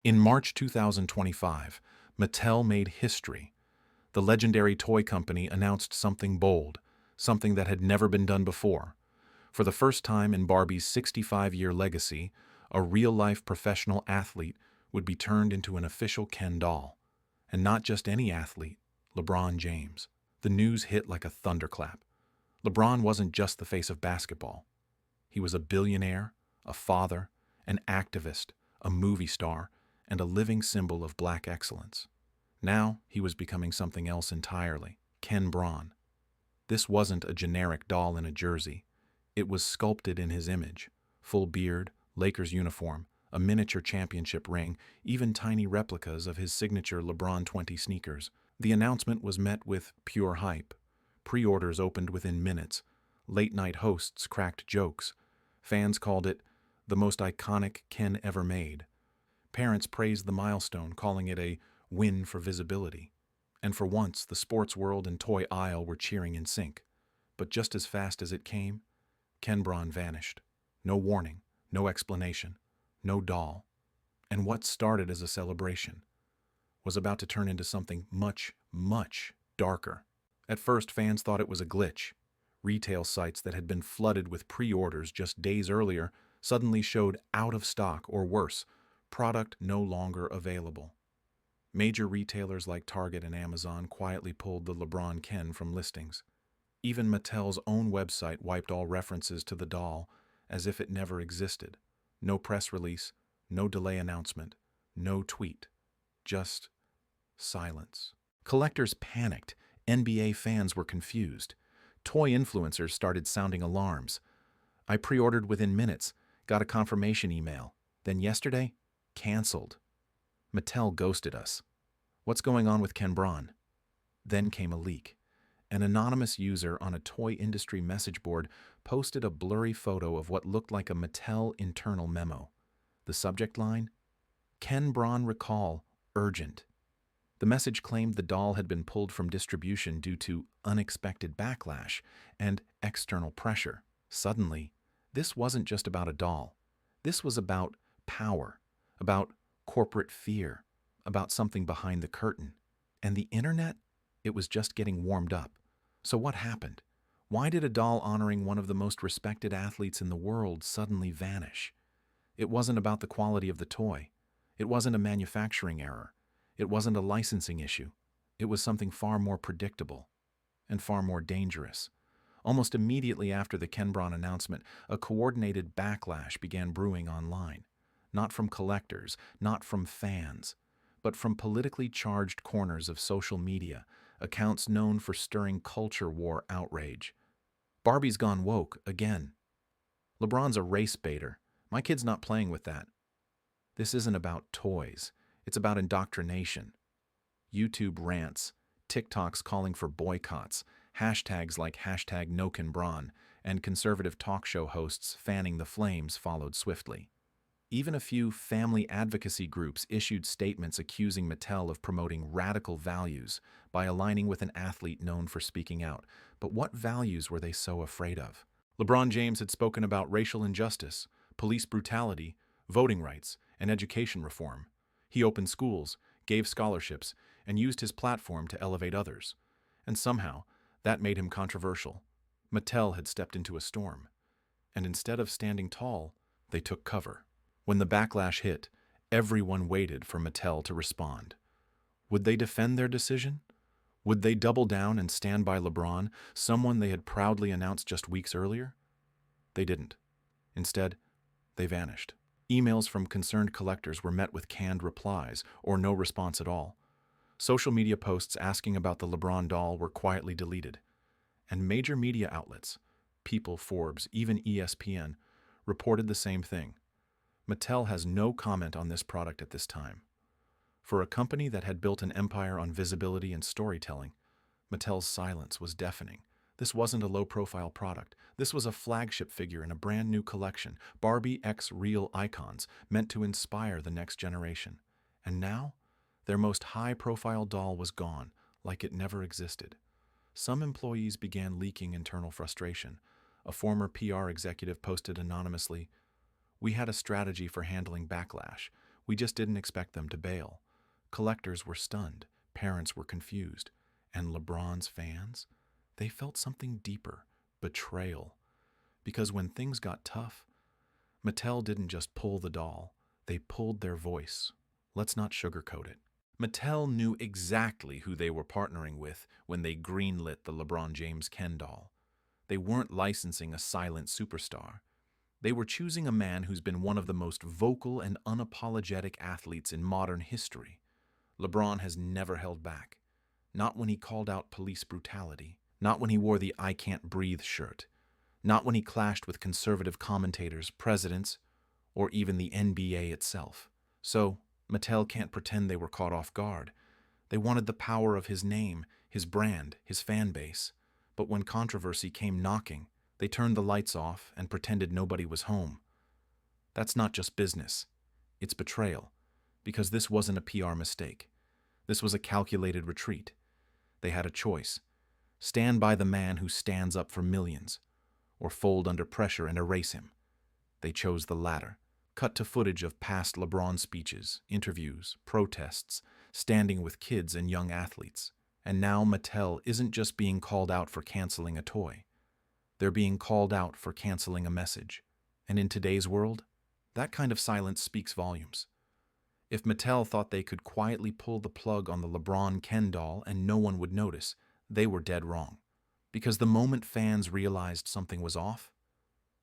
In March 2025, Mattel made history. The legendary toy company announced something bold, something that had never been done before. For the first time in Barbie's 65-year legacy, a real-life professional athlete would be turned into an official Ken doll. And not just any athlete, LeBron James. The news hit like a thunderclap. LeBron wasn't just the face of basketball. He was a billionaire, a father, an activist, a movie star, and a living symbol of black excellence. Now he was becoming something else entirely, Ken Bron. This wasn't a generic doll in a jersey. It was sculpted in his image. Full beard, Lakers uniform, a miniature championship ring, even tiny replicas of his signature LeBron 20 sneakers. The announcement was met with pure hype. Pre-orders opened within minutes. Late-night hosts cracked jokes. Fans called it the most iconic Ken ever made. Parents praised the milestone, calling it a win for visibility. And for once, the sports world and toy aisle were cheering in sync. But just as fast as it came, Ken Bron vanished. No warning, no explanation, no doll. And what started as a celebration was about to turn into something much, much darker. At first, fans thought it was a glitch. Retail sites that had been flooded with pre-orders just days earlier suddenly showed out of stock, or worse, product no longer available. Major retailers like Target and Amazon quietly pulled the LeBron Ken from listings. Even Mattel's own website wiped all references to the doll as if it never existed. No press release, no delay announcement, no tweet. Just silence. Collectors panicked. NBA fans were confused. Toy influencers started sounding alarms. I pre-ordered within minutes, got a confirmation email. Then yesterday, canceled. Mattel ghosted us. What's going on with Ken Bron? Then came a leak. An anonymous user on a toy industry message board posted a blurry photo of what looked like a Mattel internal memo. The subject line? Ken Bron recall, urgent. The message claimed the doll had been pulled from distribution due to unexpected backlash and external pressure. Suddenly, this wasn't just about a doll. This was about power, about corporate fear, about something behind the curtain. And the internet? It was just getting warmed up. So what happened? Why did a doll honoring one of the most respected athletes in the world suddenly vanish? It wasn't about the quality of the toy. It wasn't a manufacturing error. It wasn't a licensing issue. It was something far more predictable and far more dangerous. Almost immediately after the Ken Bron announcement, a coordinated backlash began brewing online. Not from collectors, not from fans, but from politically charged corners of social media, accounts known for stirring culture war outrage. Barbie's gone woke again. LeBron's a race baiter. My kid's not playing with that. This isn't about toys. It's about indoctrination. YouTube rants, TikToks calling for boycotts, hashtags like #NoKenBron, and conservative talk show hosts fanning the flames followed swiftly. Even a few family advocacy groups issued statements accusing Mattel of promoting radical values by aligning with an athlete known for speaking out. But what values were they so afraid of? LeBron James had spoken about racial injustice, police brutality, voting rights, and education reform. He opened schools, gave scholarships, and used his platform to elevate others. And somehow, that made him controversial. Mattel had stepped into a storm. And instead of standing tall, they took cover. When the backlash hit, everyone waited for Mattel to respond. Would they defend their decision? Would they double down and stand by LeBron, someone they had proudly announced just weeks earlier? They didn't. Instead, they vanished. Emails from concerned collectors were met with canned replies, or no response at all. Social media posts asking about the LeBron doll were quietly deleted. And major media outlets, People, Forbes, even ESPN, reported the same thing. Mattel has no comment on this product at this time. For a company that had built an empire on visibility and storytelling, Mattel's silence was deafening. This wasn't a low-profile product. This was a flagship figure in a brand-new collection, Barbie X Real Icons, meant to inspire the next generation. And now, their most high-profile doll was gone, like it never existed. Some employees began leaking internal frustration. A former PR executive posted anonymously, "We had a strategy for handling backlash. We just didn't expect them to bail. Collectors were stunned, parents were confused, and LeBron's fans? They felt something deeper, betrayal. Because when things got tough, Mattel didn't just pull the doll, they pulled their voice. Let's not sugarcoat it. Mattel knew exactly who they were partnering with when they greenlit the LeBron James Ken doll. They weren't licensing a silent superstar. They were choosing a man who's been one of the most vocal and unapologetic athletes in modern history. LeBron has never held back. Not when he called out police brutality. Not when he wore the "I Can't Breathe" shirt. Not when he clashed with conservative commentators, presidents, or even the NBA itself. So, Mattel can't pretend they were caught off guard. They wanted the power of his name, his brand, his fan base. But when controversy came knocking, they turned the lights off and pretended nobody was home. That's not just business. It's betrayal. Because this wasn't a PR mistake. This was a calculated retreat. They had a choice. Stand by the man who stands up for millions, or fold under pressure and erase him. They chose the latter. Cut to footage of past LeBron speeches, interviews, protests, standing with kids and young athletes. And now Mattel isn't just being called out for canceling a toy. They're being called out for canceling a message. And in today's world, that kind of silence speaks volumes. If Mattel thought they could quietly pull the plug on the LeBron Ken doll and no one would notice, they were dead wrong. Because the moment fans realized something was off,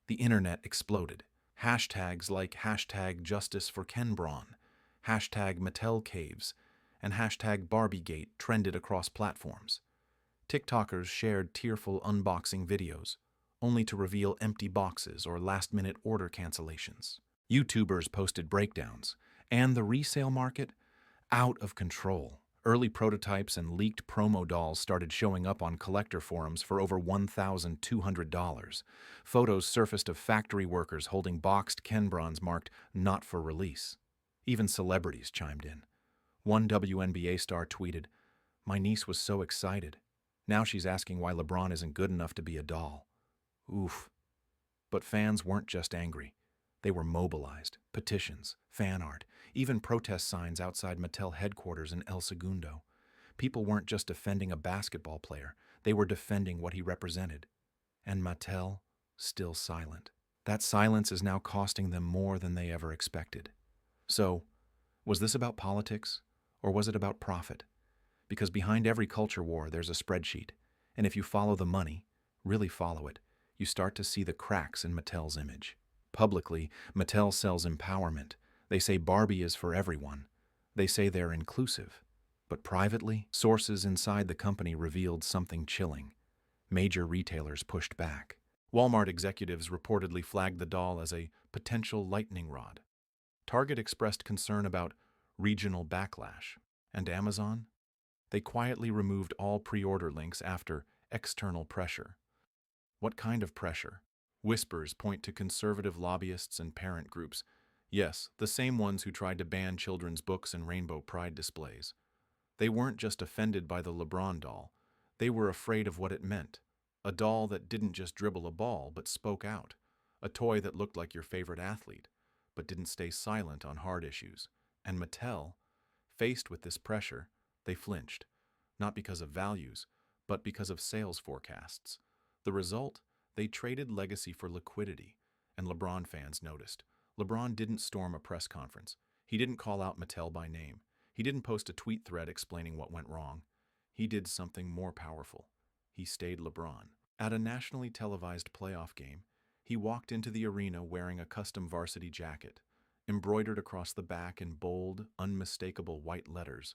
the internet exploded. Hashtags like #JusticeForKenBron, #MattelCaves, and #BarbieGate trended across platforms. TikTokers shared tearful unboxing videos, only to reveal empty boxes or last-minute order cancellations. YouTubers posted breakdowns, and the resale market, out of control. Early prototypes and leaked promo dolls started showing up on collector forums for over $1,200. Photos surfaced of factory workers holding boxed Ken Brons marked "Not for Release." Even celebrities chimed in. One WNBA star tweeted, "My niece was so excited. Now she's asking why LeBron isn't good enough to be a doll." Oof. But fans weren't just angry. They were mobilized. Petitions, fan art, even protest signs outside Mattel headquarters in El Segundo. People weren't just defending a basketball player. They were defending what he represented. And Mattel, still silent. That silence is now costing them more than they ever expected. So, was this about politics, or was it about profit? Because behind every culture war, there's a spreadsheet. And if you follow the money, really follow it, you start to see the cracks in Mattel's image. Publicly, Mattel sells empowerment. They say Barbie is for everyone. They say they're inclusive. But privately, sources inside the company revealed something chilling. Major retailers pushed back. Walmart executives reportedly flagged the doll as a potential lightning rod. Target expressed concern about regional backlash. And Amazon? They quietly removed all pre-order links after external pressure. What kind of pressure? Whispers point to conservative lobbyists and parent groups. Yes, the same ones who tried to ban children's books and rainbow pride displays. They weren't just offended by the LeBron doll. They were afraid of what it meant. A doll that didn't just dribble a ball, but spoke out. A toy that looked like your favorite athlete, but didn't stay silent on hard issues. And Mattel, faced with this pressure, they flinched. Not because of values, but because of sales forecasts. The result? They traded legacy for liquidity, and LeBron fans noticed. LeBron didn't storm a press conference. He didn't call out Mattel by name. He didn't post a tweet thread explaining what went wrong. He did something more powerful. He stayed LeBron. At a nationally televised playoff game, he walked into the arena wearing a custom varsity jacket, embroidered across the back in bold, unmistakable white letters.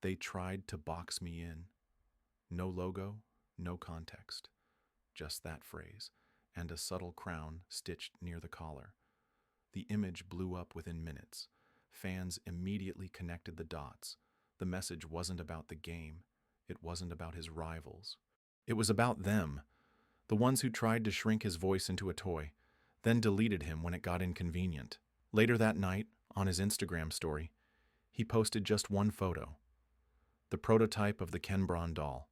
"They tried to box me in." No logo, no context. Just that phrase, and a subtle crown stitched near the collar. The image blew up within minutes. Fans immediately connected the dots. The message wasn't about the game. It wasn't about his rivals. It was about them, the ones who tried to shrink his voice into a toy, then deleted him when it got inconvenient. Later that night, on his Instagram story, he posted just one photo. The prototype of the Ken Bron doll,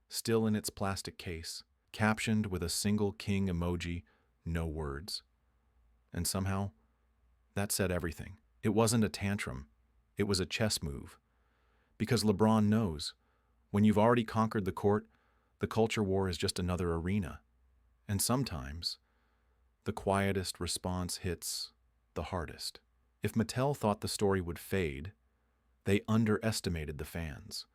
still in its plastic case, captioned with a single king emoji, no words. And somehow, that said everything. It wasn't a tantrum. It was a chess move. Because LeBron knows, when you've already conquered the court, the culture war is just another arena. And sometimes, the quietest response hits the hardest. If Mattel thought the story would fade, they underestimated the fans.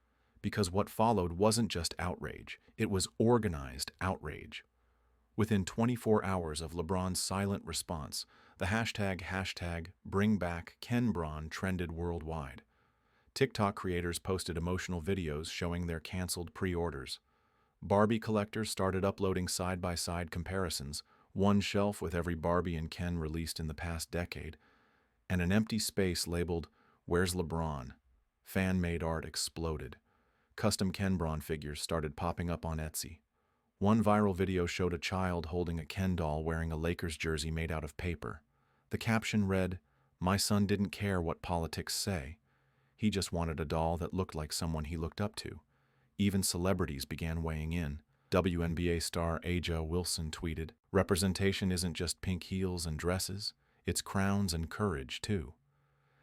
Because what followed wasn't just outrage, it was organized outrage. Within 24 hours of LeBron's silent response, the hashtag #BringBackKenBron trended worldwide. TikTok creators posted emotional videos showing their canceled pre-orders. Barbie collectors started uploading side-by-side comparisons, one shelf with every Barbie and Ken released in the past decade, and an empty space labeled, "Where's LeBron?" Fan-made art exploded. Custom Ken Bron figures started popping up on Etsy. One viral video showed a child holding a Ken doll wearing a Lakers jersey made out of paper. The caption read, "My son didn't care what politics say. He just wanted a doll that looked like someone he looked up to." Even celebrities began weighing in. WNBA star Aja Wilson tweeted, "Representation isn't just pink heels and dresses, it's crowns and courage, too."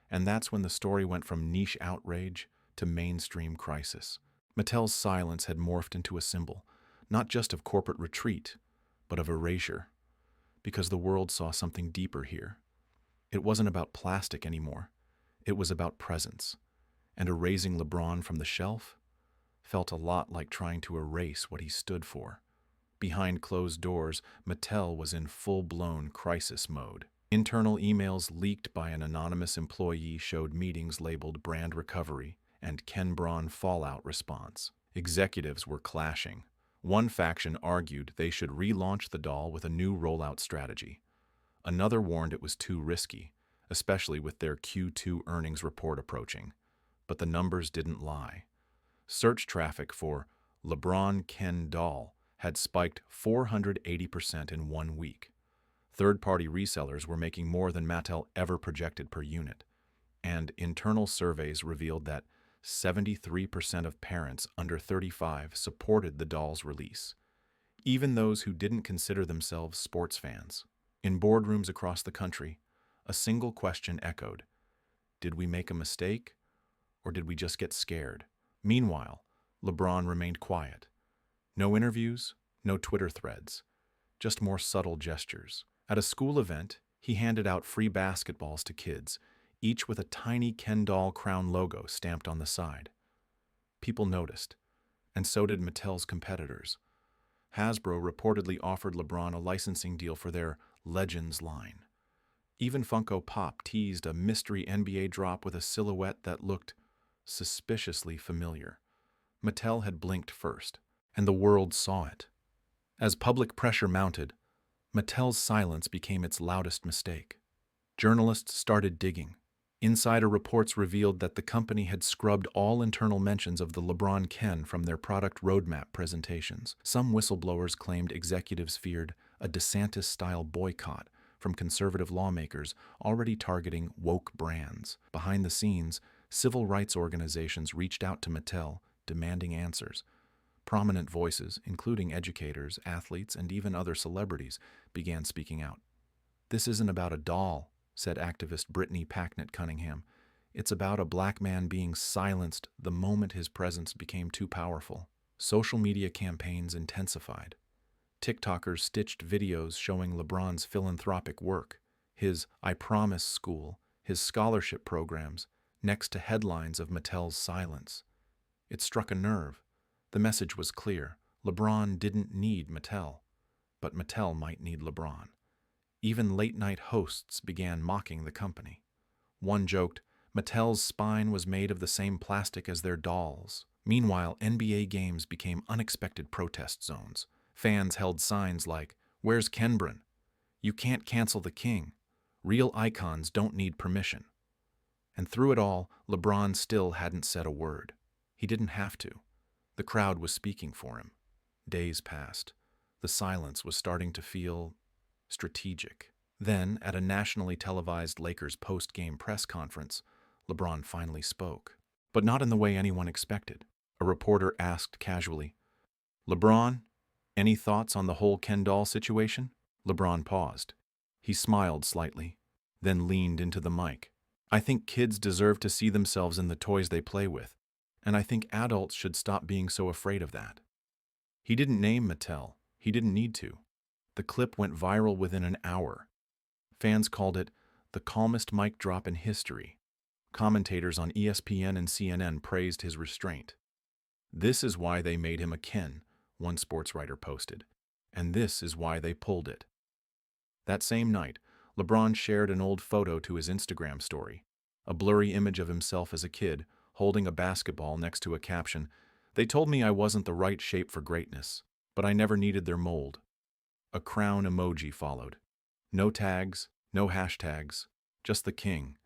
And that's when the story went from niche outrage to mainstream crisis. Mattel's silence had morphed into a symbol, not just of corporate retreat, but of erasure. Because the world saw something deeper here. It wasn't about plastic anymore. It was about presence. And erasing LeBron from the shelf felt a lot like trying to erase what he stood for. Behind closed doors, Mattel was in full-blown crisis mode. Internal emails leaked by an anonymous employee showed meetings labeled brand recovery and Ken Bron fallout response. Executives were clashing. One faction argued they should relaunch the doll with a new rollout strategy. Another warned it was too risky, especially with their Q2 earnings report approaching. But the numbers didn't lie. Search traffic for LeBron Ken doll had spiked 480% in 1 week. Third-party resellers were making more than Mattel ever projected per unit. And internal surveys revealed that 73% of parents under 35 supported the doll's release, even those who didn't consider themselves sports fans. In boardrooms across the country, a single question echoed: did we make a mistake, or did we just get scared? Meanwhile, LeBron remained quiet. No interviews, no Twitter threads, just more subtle gestures. At a school event, he handed out free basketballs to kids, each with a tiny Ken doll crown logo stamped on the side. People noticed, and so did Mattel's competitors. Hasbro reportedly offered LeBron a licensing deal for their Legends line. Even Funko Pop teased a mystery NBA drop with a silhouette that looked suspiciously familiar. Mattel had blinked first, and the world saw it. As public pressure mounted, Mattel's silence became its loudest mistake. Journalists started digging. Insider reports revealed that the company had scrubbed all internal mentions of the LeBron Ken from their product roadmap presentations. Some whistleblowers claimed executives feared a DeSantis-style boycott from conservative lawmakers already targeting woke brands. Behind the scenes, civil rights organizations reached out to Mattel, demanding answers. Prominent voices, including educators, athletes, and even other celebrities, began speaking out. "This isn't about a doll," said activist Brittany Packnett Cunningham. "It's about a black man being silenced the moment his presence became too powerful." Social media campaigns intensified. TikTokers stitched videos showing LeBron's philanthropic work, his I Promise school, his scholarship programs, next to headlines of Mattel's silence. It struck a nerve. The message was clear. LeBron didn't need Mattel, but Mattel might need LeBron. Even late-night hosts began mocking the company. One joked, Mattel's spine was made of the same plastic as their dolls. Meanwhile, NBA games became unexpected protest zones. Fans held signs like, "Where's Kenbron? You can't cancel the king. Real icons don't need permission." And through it all, LeBron still hadn't said a word. He didn't have to. The crowd was speaking for him. Days passed. The silence was starting to feel strategic. Then, at a nationally televised Lakers post-game press conference, LeBron finally spoke. But not in the way anyone expected. A reporter asked casually, "LeBron, any thoughts on the whole Ken doll situation?" LeBron paused. He smiled slightly, then leaned into the mic. I think kids deserve to see themselves in the toys they play with, and I think adults should stop being so afraid of that. He didn't name Mattel. He didn't need to. The clip went viral within an hour. Fans called it the calmest mic drop in history. Commentators on ESPN and CNN praised his restraint. "This is why they made him a Ken," one sports writer posted, "and this is why they pulled it." That same night, LeBron shared an old photo to his Instagram story, a blurry image of himself as a kid, holding a basketball next to a caption, "They told me I wasn't the right shape for greatness, but I never needed their mold." A crown emoji followed. No tags, no hashtags, just the king.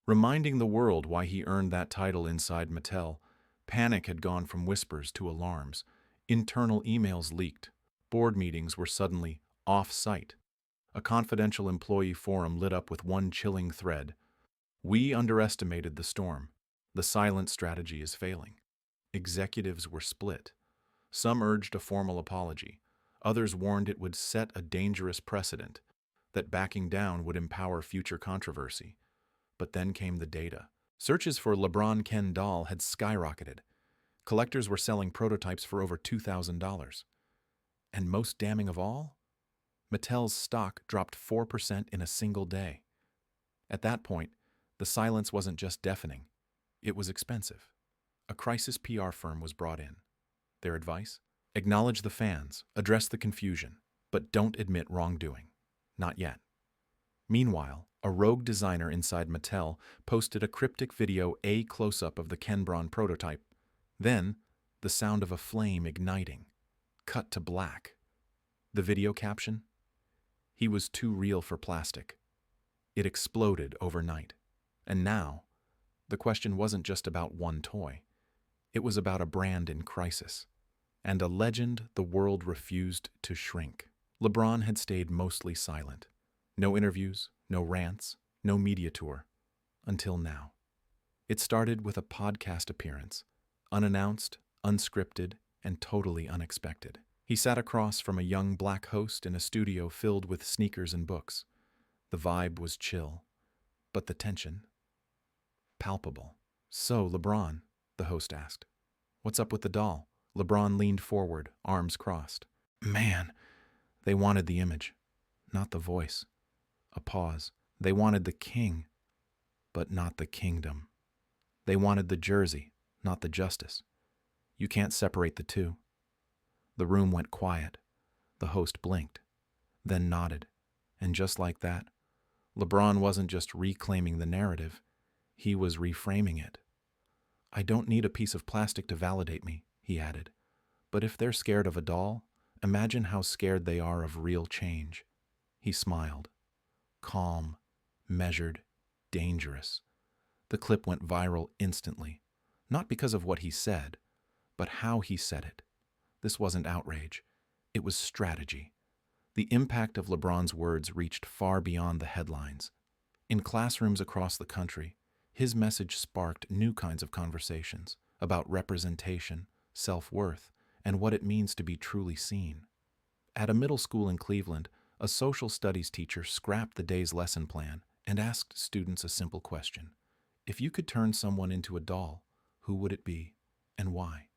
Reminding the world why he earned that title inside Mattel, panic had gone from whispers to alarms. Internal emails leaked. Board meetings were suddenly off-site. A confidential employee forum lit up with one chilling thread. "We underestimated the storm. The silent strategy is failing." Executives were split. Some urged a formal apology. Others warned it would set a dangerous precedent, that backing down would empower future controversy. But then came the data. Searches for LeBron Ken doll had skyrocketed. Collectors were selling prototypes for over $2,000. And most damning of all, Mattel's stock dropped 4% in a single day. At that point, the silence wasn't just deafening. It was expensive. A crisis PR firm was brought in. Their advice? Acknowledge the fans, address the confusion, but don't admit wrongdoing. Not yet. Meanwhile, a rogue designer inside Mattel posted a cryptic video close-up of the Ken Bron prototype. Then, the sound of a flame igniting. Cut to black. The video caption? "He was too real for plastic." It exploded overnight. And now, the question wasn't just about one toy. It was about a brand in crisis. And a legend the world refused to shrink. LeBron had stayed mostly silent. No interviews, no rants, no media tour. Until now. It started with a podcast appearance. Unannounced, unscripted, and totally unexpected. He sat across from a young black host in a studio filled with sneakers and books. The vibe was chill, but the tension, palpable. "So, LeBron," the host asked, "what's up with the doll?" LeBron leaned forward, arms crossed. "Man, they wanted the image, not the voice." A pause. "They wanted the king, but not the kingdom. They wanted the jersey, not the justice. You can't separate the two." The room went quiet. The host blinked, then nodded. And just like that, LeBron wasn't just reclaiming the narrative, he was reframing it. "I don't need a piece of plastic to validate me," he added. "But if they're scared of a doll, imagine how scared they are of real change." He smiled. Calm, measured, dangerous. The clip went viral instantly, not because of what he said, but how he said it. This wasn't outrage. It was strategy. The impact of LeBron's words reached far beyond the headlines. In classrooms across the country, his message sparked new kinds of conversations about representation, self-worth, and what it means to be truly seen. At a middle school in Cleveland, a social studies teacher scrapped the day's lesson plan and asked students a simple question. If you could turn someone into a doll, who would it be, and why?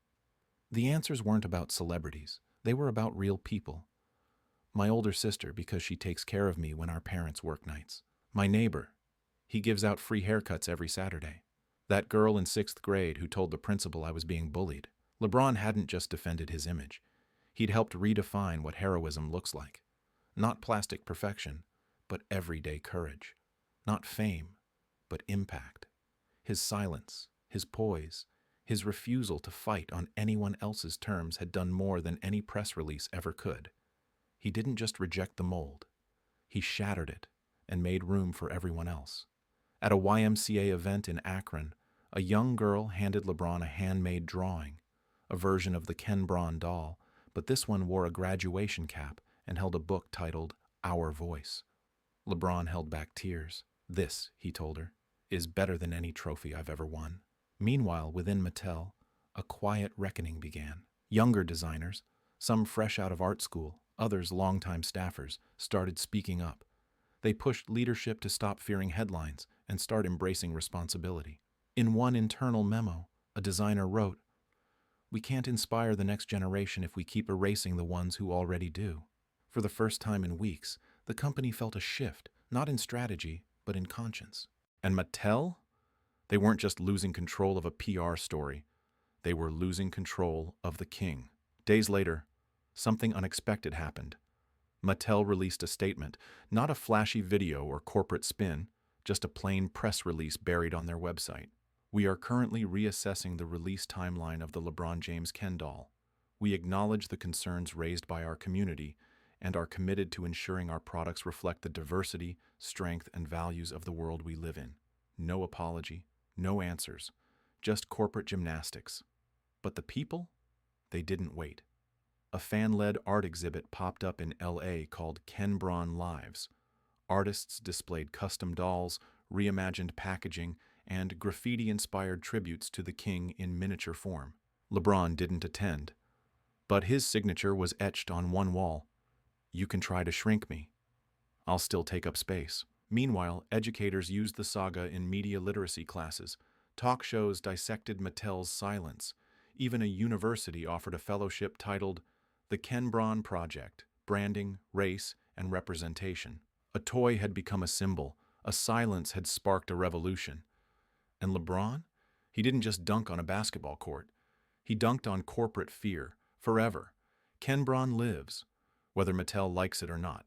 The answers weren't about celebrities. They were about real people. My older sister, because she takes care of me when our parents work nights. My neighbor. He gives out free haircuts every Saturday. That girl in 6th grade who told the principal I was being bullied. LeBron hadn't just defended his image. He'd helped redefine what heroism looks like. Not plastic perfection, but everyday courage. Not fame, but impact. His silence, his poise, his refusal to fight on anyone else's terms had done more than any press release ever could. He didn't just reject the mold. He shattered it and made room for everyone else. At a YMCA event in Akron, a young girl handed LeBron a handmade drawing, a version of the Ken Bron doll, but this one wore a graduation cap and held a book titled Our Voice. LeBron held back tears. "This," he told her, "is better than any trophy I've ever won." Meanwhile, within Mattel, a quiet reckoning began. Younger designers, some fresh out of art school, others longtime staffers, started speaking up. They pushed leadership to stop fearing headlines and start embracing responsibility. In one internal memo, a designer wrote, "We can't inspire the next generation if we keep erasing the ones who already do." For the first time in weeks, the company felt a shift, not in strategy, but in conscience. And Mattel? They weren't just losing control of a PR story. They were losing control of the king. Days later, something unexpected happened. Mattel released a statement, not a flashy video or corporate spin, just a plain press release buried on their website. "We are currently reassessing the release timeline of the LeBron James Ken doll. We acknowledge the concerns raised by our community and are committed to ensuring our products reflect the diversity, strength, and values of the world we live in." No apology, no answers, just corporate gymnastics. But the people? They didn't wait. A fan-led art exhibit popped up in LA called Ken Bron Lives. Artists displayed custom dolls, reimagined packaging, and graffiti-inspired tributes to the king in miniature form. LeBron didn't attend, but his signature was etched on one wall. "You can try to shrink me. I'll still take up space." Meanwhile, educators used the saga in media literacy classes. Talk shows dissected Mattel's silence. Even a university offered a fellowship titled The Ken Bron Project: Branding, Race, and Representation. A toy had become a symbol. A silence had sparked a revolution. And LeBron? He didn't just dunk on a basketball court. He dunked on corporate fear, forever. Ken Bron lives, whether Mattel likes it or not.